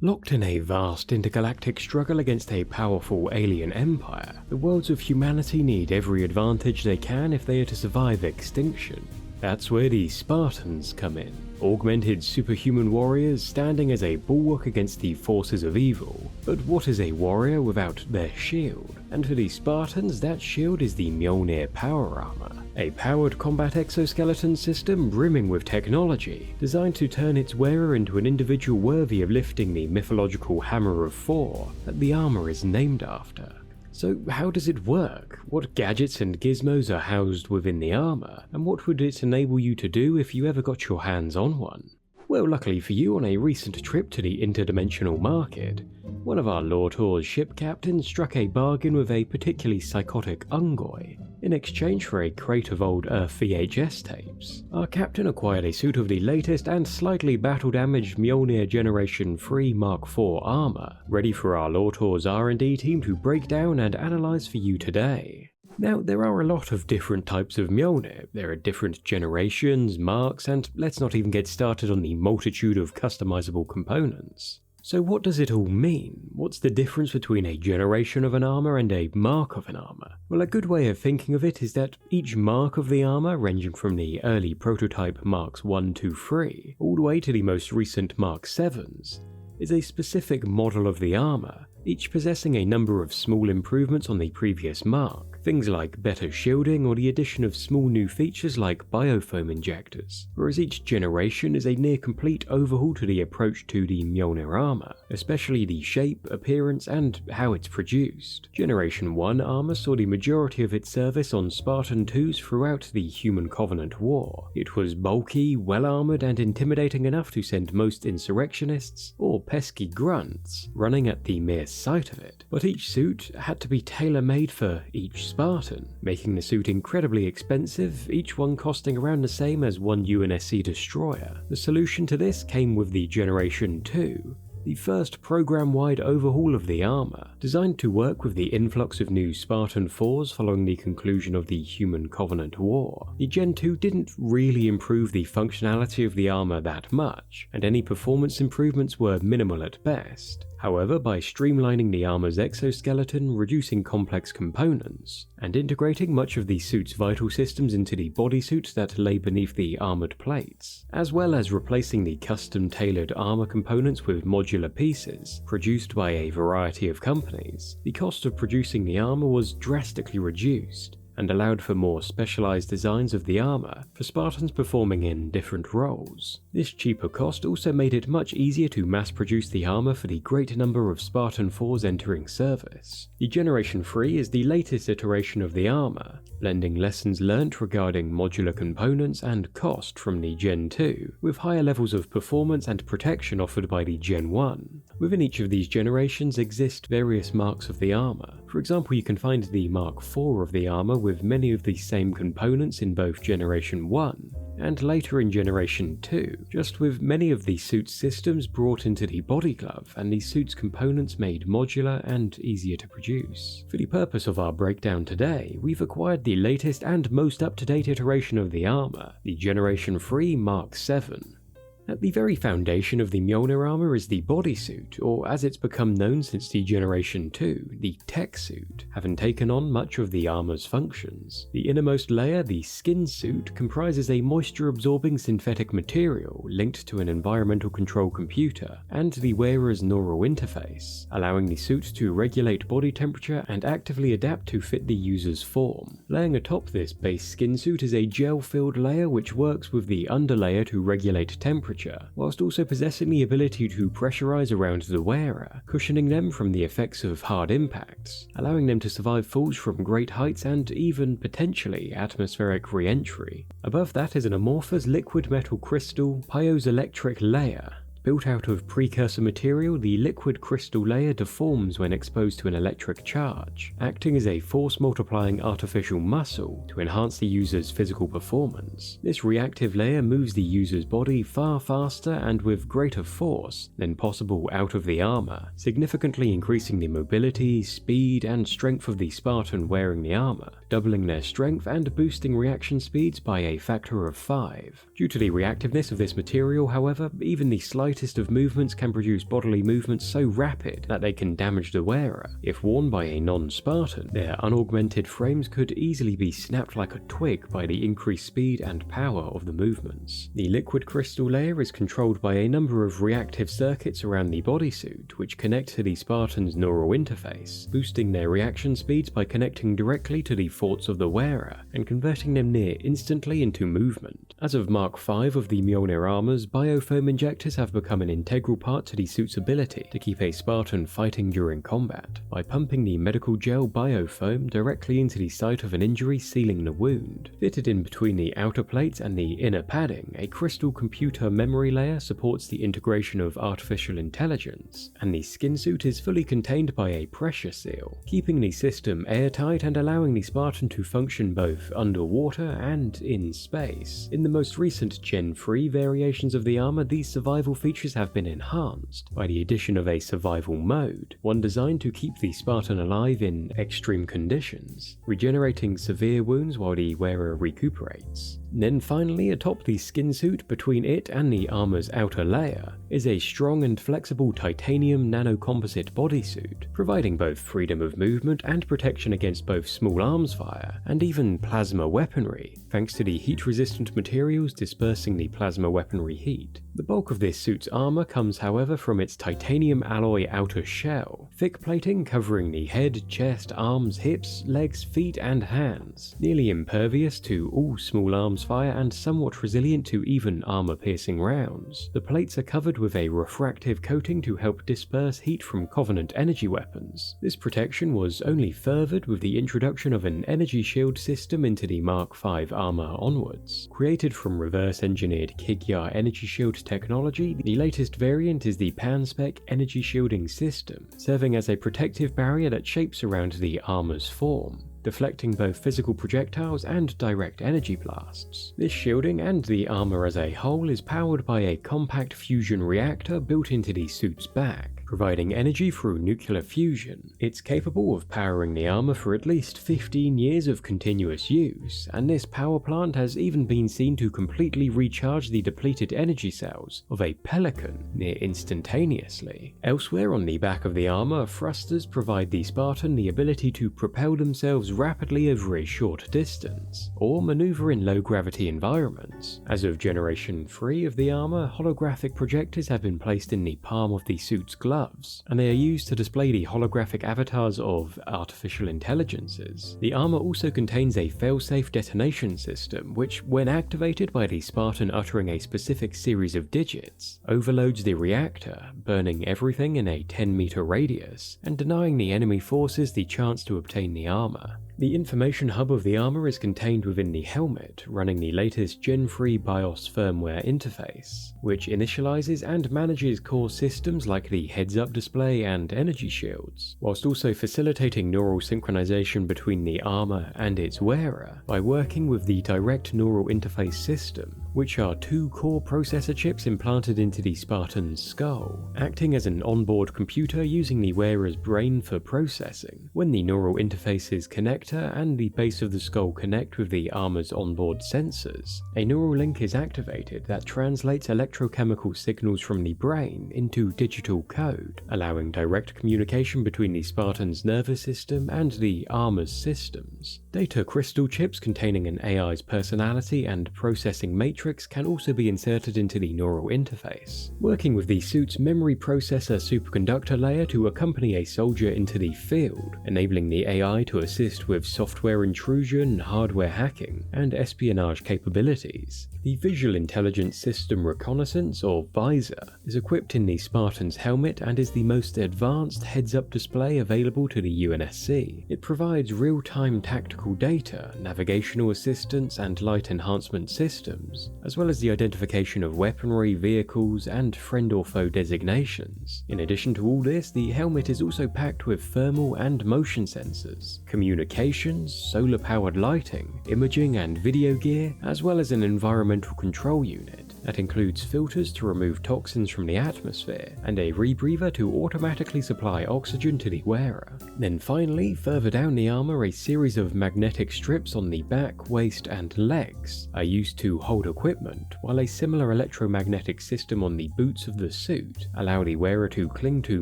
Locked in a vast intergalactic struggle against a powerful alien empire, the worlds of humanity need every advantage they can if they are to survive extinction. That's where the Spartans come in, augmented superhuman warriors standing as a bulwark against the forces of evil. But what is a warrior without their shield? And for the Spartans, that shield is the Mjolnir power armor, a powered combat exoskeleton system brimming with technology, designed to turn its wearer into an individual worthy of lifting the mythological Hammer of Thor that the armor is named after. So how does it work? What gadgets and gizmos are housed within the armor, and what would it enable you to do if you ever got your hands on one? Well, luckily for you, on a recent trip to the interdimensional market, one of our Lortor's ship captains struck a bargain with a particularly psychotic Ungoy in exchange for a crate of old Earth VHS tapes. Our captain acquired a suit of the latest and slightly battle-damaged Mjolnir Generation 3 Mark IV armor, ready for our Lortor's R&D team to break down and analyze for you today. Now, there are a lot of different types of Mjolnir. There are different generations, marks, and let's not even get started on the multitude of customizable components. So what does it all mean? What's the difference between a generation of an armor and a mark of an armor? Well, a good way of thinking of it is that each mark of the armor, ranging from the early prototype Marks 1, 2, 3, all the way to the most recent Mark 7s, is a specific model of the armor, each possessing a number of small improvements on the previous mark, things like better shielding or the addition of small new features like biofoam injectors, whereas each generation is a near complete overhaul to the approach to the Mjolnir armor, especially the shape, appearance, and how it's produced. Generation 1 armor saw the majority of its service on Spartan 2s throughout the Human Covenant War. It was bulky, well-armored, and intimidating enough to send most insurrectionists, or pesky grunts, running at the mere sight of it. But each suit had to be tailor-made for each Spartan, making the suit incredibly expensive, each one costing around the same as one UNSC destroyer. The solution to this came with the Generation 2, the first program-wide overhaul of the armor, designed to work with the influx of new Spartan 4s following the conclusion of the Human Covenant War. The Gen 2 didn't really improve the functionality of the armor that much, and any performance improvements were minimal at best. However, by streamlining the armor's exoskeleton, reducing complex components, and integrating much of the suit's vital systems into the bodysuit that lay beneath the armored plates, as well as replacing the custom-tailored armor components with modular pieces produced by a variety of companies, the cost of producing the armor was drastically reduced, and allowed for more specialized designs of the armor for Spartans performing in different roles. This cheaper cost also made it much easier to mass produce the armor for the great number of Spartan 4s entering service. The Generation 3 is the latest iteration of the armor, blending lessons learnt regarding modular components and cost from the Gen 2, with higher levels of performance and protection offered by the Gen 1. Within each of these generations exist various marks of the armor. For example, you can find the Mark IV of the armor with many of the same components in both Generation 1 and later in Generation 2, just with many of the suit's systems brought into the body glove and the suit's components made modular and easier to produce. For the purpose of our breakdown today, we've acquired the latest and most up-to-date iteration of the armor, the Generation 3 Mark 7. At the very foundation of the Mjolnir armor is the bodysuit, or as it's become known since the Generation 2, the tech suit, having taken on much of the armor's functions. The innermost layer, the skin suit, comprises a moisture-absorbing synthetic material linked to an environmental control computer and the wearer's neural interface, allowing the suit to regulate body temperature and actively adapt to fit the user's form. Laying atop this base skin suit is a gel-filled layer which works with the underlayer to regulate temperature, whilst also possessing the ability to pressurize around the wearer, cushioning them from the effects of hard impacts, allowing them to survive falls from great heights and even potentially atmospheric re-entry. Above that is an amorphous liquid metal crystal piezoelectric layer. Built out of precursor material, the liquid crystal layer deforms when exposed to an electric charge, acting as a force-multiplying artificial muscle to enhance the user's physical performance. This reactive layer moves the user's body far faster and with greater force than possible out of the armor, significantly increasing the mobility, speed, and strength of the Spartan wearing the armor, doubling their strength and boosting reaction speeds by a factor of 5. Due to the reactiveness of this material, however, even the slightest slightest of movements can produce bodily movements so rapid that they can damage the wearer. If worn by a non-Spartan, their unaugmented frames could easily be snapped like a twig by the increased speed and power of the movements. The liquid crystal layer is controlled by a number of reactive circuits around the bodysuit, which connect to the Spartan's neural interface, boosting their reaction speeds by connecting directly to the thoughts of the wearer and converting them near instantly into movement. As of Mark V of the Mjolnir armors, biofoam injectors have become an integral part to the suit's ability to keep a Spartan fighting during combat, by pumping the medical gel biofoam directly into the site of an injury, sealing the wound. Fitted in between the outer plates and the inner padding, a crystal computer memory layer supports the integration of artificial intelligence, and the skin suit is fully contained by a pressure seal, keeping the system airtight and allowing the Spartan to function both underwater and in space. In the most recent Gen 3 variations of the armor, these survival features have been enhanced by the addition of a survival mode, one designed to keep the Spartan alive in extreme conditions, regenerating severe wounds while the wearer recuperates. Then finally, atop the skin suit between it and the armor's outer layer is a strong and flexible titanium nanocomposite bodysuit, providing both freedom of movement and protection against both small arms fire and even plasma weaponry, thanks to the heat-resistant materials dispersing the plasma weaponry heat. The bulk of this suit's armor comes, however, from its titanium alloy outer shell, thick plating covering the head, chest, arms, hips, legs, feet, and hands, nearly impervious to all small arms fire and somewhat resilient to even armor-piercing rounds. The plates are covered with a refractive coating to help disperse heat from Covenant energy weapons. This protection was only furthered with the introduction of an energy shield system into the Mark V armor onwards. Created from reverse-engineered Kigyar energy shield technology, the latest variant is the Pan-Spec energy shielding system, serving as a protective barrier that shapes around the armor's form, deflecting both physical projectiles and direct energy blasts. This shielding and the armor as a whole is powered by a compact fusion reactor built into the suit's back, providing energy through nuclear fusion. It's capable of powering the armor for at least 15 years of continuous use, and this power plant has even been seen to completely recharge the depleted energy cells of a Pelican near instantaneously. Elsewhere on the back of the armor, thrusters provide the Spartan the ability to propel themselves rapidly over a short distance, or maneuver in low-gravity environments. As of Generation 3 of the armor, holographic projectors have been placed in the palm of the suit's gloves, and they are used to display the holographic avatars of artificial intelligences. The armor also contains a fail-safe detonation system, which, when activated by the Spartan uttering a specific series of digits, overloads the reactor, burning everything in a 10-meter radius, and denying the enemy forces the chance to obtain the armor. The information hub of the armor is contained within the helmet, running the latest Gen 3 BIOS firmware interface, which initializes and manages core systems like the heads-up display and energy shields, whilst also facilitating neural synchronization between the armor and its wearer by working with the direct neural interface system, which are two core processor chips implanted into the Spartan's skull, acting as an onboard computer using the wearer's brain for processing. When the neural interfaces connector and the base of the skull connect with the armor's onboard sensors, a neural link is activated that translates electrochemical signals from the brain into digital code, allowing direct communication between the Spartan's nervous system and the armor's systems. Data crystal chips containing an AI's personality and processing matrix can also be inserted into the neural interface, working with the suit's memory processor superconductor layer to accompany a soldier into the field, enabling the AI to assist with software intrusion, hardware hacking, and espionage capabilities. The Visual Intelligence System Reconnaissance, or VISOR, is equipped in the Spartan's helmet and is the most advanced heads-up display available to the UNSC. It provides real-time tactical data, navigational assistance, and light enhancement systems, as well as the identification of weaponry, vehicles, and friend or foe designations. In addition to all this, the helmet is also packed with thermal and motion sensors, communications, solar-powered lighting, imaging and video gear, as well as an environmental control unit. That includes filters to remove toxins from the atmosphere, and a rebreather to automatically supply oxygen to the wearer. Then finally, further down the armor, a series of magnetic strips on the back, waist, and legs are used to hold equipment, while a similar electromagnetic system on the boots of the suit allow the wearer to cling to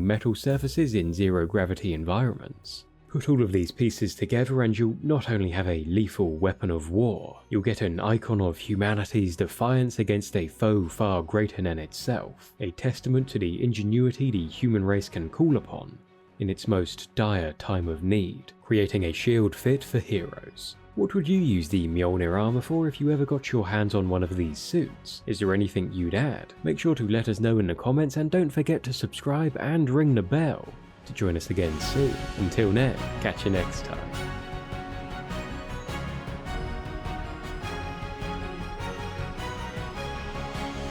metal surfaces in zero-gravity environments. Put all of these pieces together and you'll not only have a lethal weapon of war, you'll get an icon of humanity's defiance against a foe far greater than itself, a testament to the ingenuity the human race can call upon in its most dire time of need, creating a shield fit for heroes. What would you use the Mjolnir armor for if you ever got your hands on one of these suits? Is there anything you'd add? Make sure to let us know in the comments, and don't forget to subscribe and ring the bell to join us again soon. Until then, catch you next time.